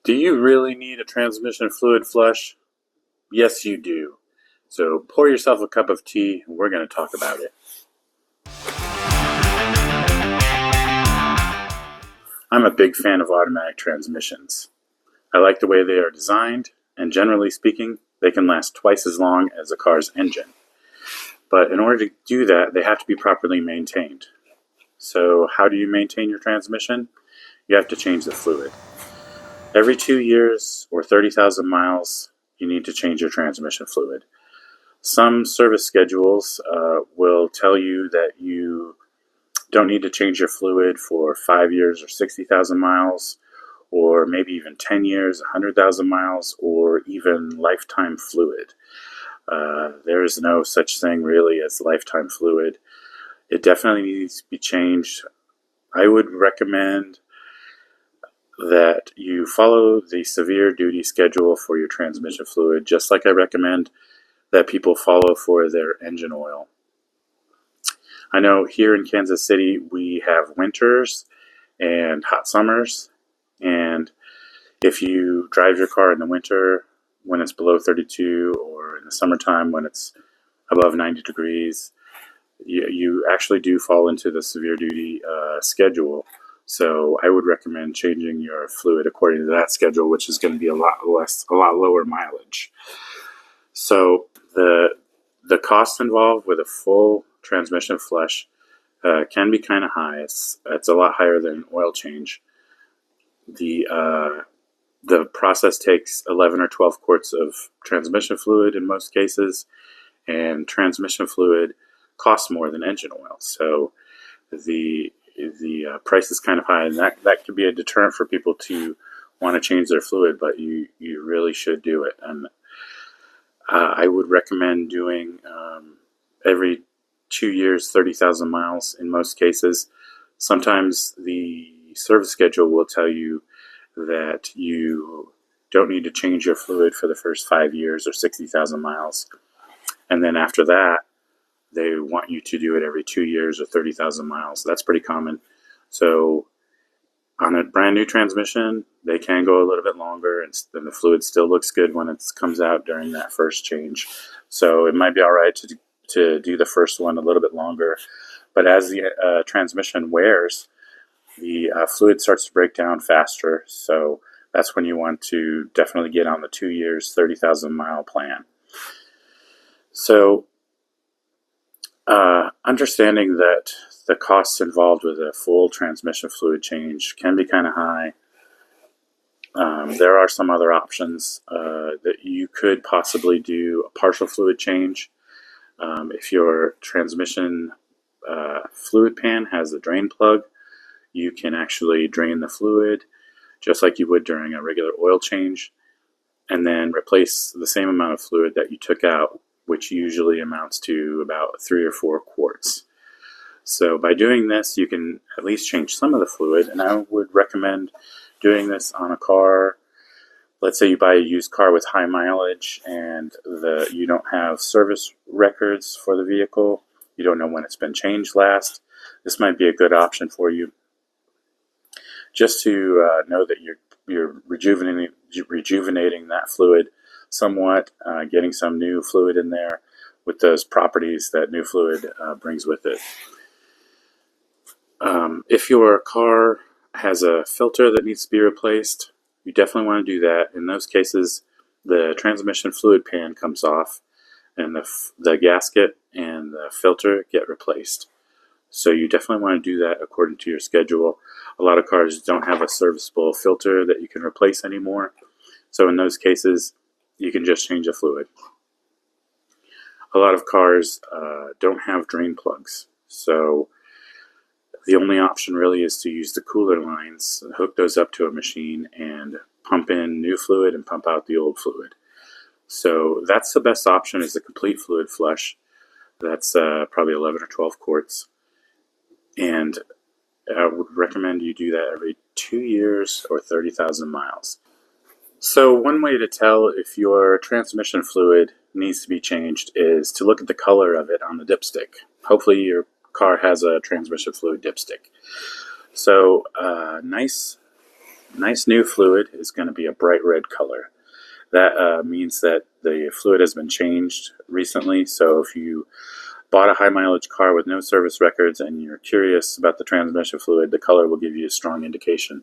Do you really need a transmission fluid flush? Yes, you do. So pour yourself a cup of tea and we're going to talk about it. I'm a big fan of automatic transmissions. I like the way they are designed, and generally speaking, they can last twice as long as a car's engine. But in order to do that, they have to be properly maintained. So how do you maintain your transmission? You have to change the fluid. Every 2 years or 30,000 miles, you need to change your transmission fluid. Some service schedules will tell you that you don't need to change your fluid for 5 years or 60,000 miles, or maybe even 10 years, 100,000 miles, or even lifetime fluid. There is no such thing really as lifetime fluid. It definitely needs to be changed. I would recommend that you follow the severe duty schedule for your transmission fluid, just like I recommend that people follow for their engine oil. I know here in Kansas City we have winters and hot summers, and if you drive your car in the winter when it's below 32 or in the summertime when it's above 90 degrees, you actually do fall into the severe duty schedule. So I would recommend changing your fluid according to that schedule, which is going to be a lot lower mileage. So the cost involved with a full transmission flush can be kind of high. It's a lot higher than an oil change. The process takes 11 or 12 quarts of transmission fluid in most cases, and transmission fluid costs more than engine oil. So the price is kind of high, and that could be a deterrent for people to want to change their fluid, but you really should do it. And I would recommend doing every 2 years, 30,000 miles in most cases. Sometimes the service schedule will tell you that you don't need to change your fluid for the first 5 years or 60,000 miles. And then after that, they want you to do it every 2 years or 30,000 miles. That's pretty common. So on a brand new transmission, they can go a little bit longer, and then the fluid still looks good when it comes out during that first change. So it might be all right to do the first one a little bit longer. But as the transmission wears, the fluid starts to break down faster. So that's when you want to definitely get on the 2 years, 30,000 mile plan. So understanding that the costs involved with a full transmission fluid change can be kind of high. There are some other options that you could possibly do a partial fluid change. If your transmission fluid pan has a drain plug, you can actually drain the fluid just like you would during a regular oil change, and then replace the same amount of fluid that you took out, which usually amounts to about 3 or 4 quarts. So by doing this, you can at least change some of the fluid, and I would recommend doing this on a car. Let's say you buy a used car with high mileage and you don't have service records for the vehicle. You don't know when it's been changed last. This might be a good option for you, just to know that you're rejuvenating that fluid somewhat, getting some new fluid in there with those properties that new fluid brings with it. If your car has a filter that needs to be replaced, you definitely want to do that. In those cases, the transmission fluid pan comes off, and the gasket and the filter get replaced. So you definitely want to do that according to your schedule. A lot of cars don't have a serviceable filter that you can replace anymore. So in those cases, you can just change the fluid. A lot of cars don't have drain plugs. So the only option really is to use the cooler lines, hook those up to a machine, and pump in new fluid and pump out the old fluid. So that's the best option, is a complete fluid flush. That's probably 11 or 12 quarts. And I would recommend you do that every 2 years or 30,000 miles. So one way to tell if your transmission fluid needs to be changed is to look at the color of it on the dipstick. Hopefully your car has a transmission fluid dipstick. So nice nice new fluid is going to be a bright red color. That means that the fluid has been changed recently. So if you bought a high mileage car with no service records and you're curious about the transmission fluid, the color will give you a strong indication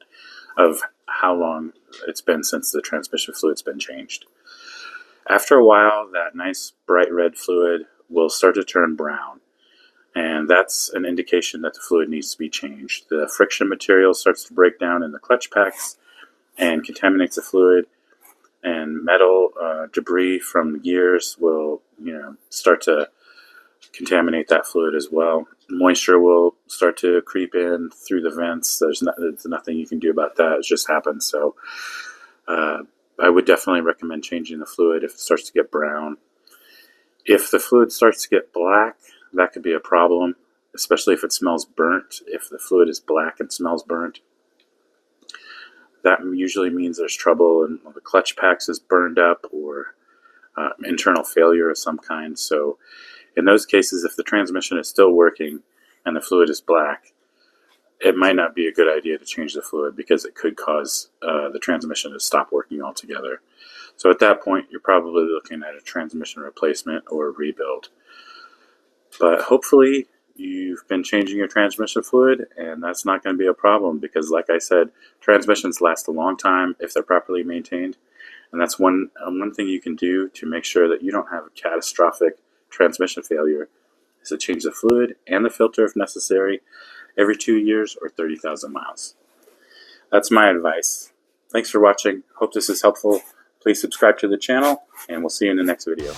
of how long it's been since the transmission fluid's been changed. After a while, that nice bright red fluid will start to turn brown, and that's an indication that the fluid needs to be changed. The friction material starts to break down in the clutch packs and contaminates the fluid, and metal debris from the gears will start to contaminate that fluid as well. Moisture will start to creep in through the vents. There's nothing you can do about that. It just happens. So I would definitely recommend changing the fluid if it starts to get brown. If the fluid starts to get black, that could be a problem, especially if it smells burnt. If the fluid is black and smells burnt, that usually means there's trouble and the clutch packs is burned up, or internal failure of some kind. So in those cases, if the transmission is still working and the fluid is black, it might not be a good idea to change the fluid, because it could cause the transmission to stop working altogether. So at that point, you're probably looking at a transmission replacement or a rebuild. But hopefully you've been changing your transmission fluid, and that's not going to be a problem, because like I said, transmissions last a long time if they're properly maintained. And that's one thing you can do to make sure that you don't have a catastrophic transmission failure, is to change the fluid and the filter if necessary every 2 years or 30,000 miles. That's my advice. Thanks for watching. Hope this is helpful. Please subscribe to the channel, and we'll see you in the next video.